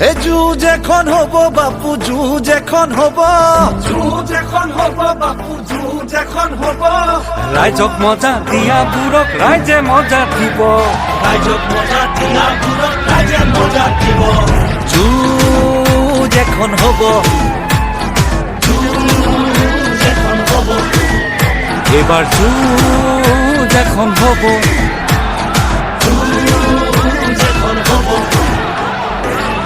এ যুঁজ এখন হব বাপু, যুঁজ এখন হব, যুঁজ এখন হব বাপু, যুঁজ এখন হব। ৰাইজক মজা দিয়াবোৰক ৰাইজে মজা দিব, ৰাইজক মজা দিয়াবোৰক ৰাইজে মজা দিব। যুঁজ এখন হব, যুঁজ এখন হব, এইবাৰ যুঁজ এখন হ'ব। যুঁজ এখন হব,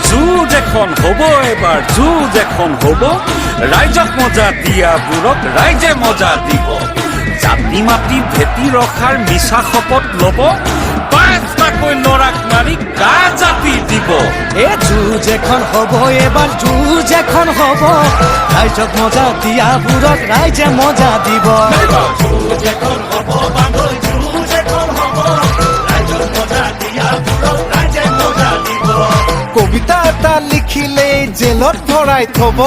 যুঁজ এখন হ'ব, এবাৰ যুঁজ এখন হ'ব। ৰাইজক মজা দিয়াবোৰক ৰাইজে মজা দিব। জাতি মাতি ভেটি ৰখাৰ মিছা শপত ল'ব, পাঁচটাকৈ ল'ৰাক মাৰি গা জাপি দিব। এ যুঁজ এখন হব, এবাৰ যুঁজ এখন হব। ৰাইজক মজা দিয়াবোৰক ৰাইজে মজা দিব। যুঁজ এখন হব বান্ধৈ, যুঁজ এখন হব। ৰাইজক মজা দিয়াবোৰক ৰাইজে মজা দিব। কবিতা এটা লিখিলেই জেলত ভৰাই থব,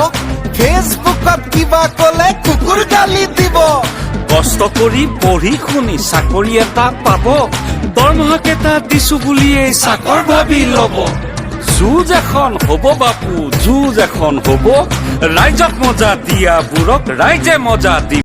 ফেচবুকত কিবা কলে কুকুৰ গালি দিব। কষ্ট কৰি পঢ়ি শুনি চাকৰি এটা পাব, দৰমহাকেইটা দিছো বুলিয়েই চাকৰ ভাবি ল'ব। যুঁজ এখন হ'ব বাপু, যুঁজ এখন হ'ব। ৰাইজক মজা দিয়াবোৰক ৰাইজে মজা দিব।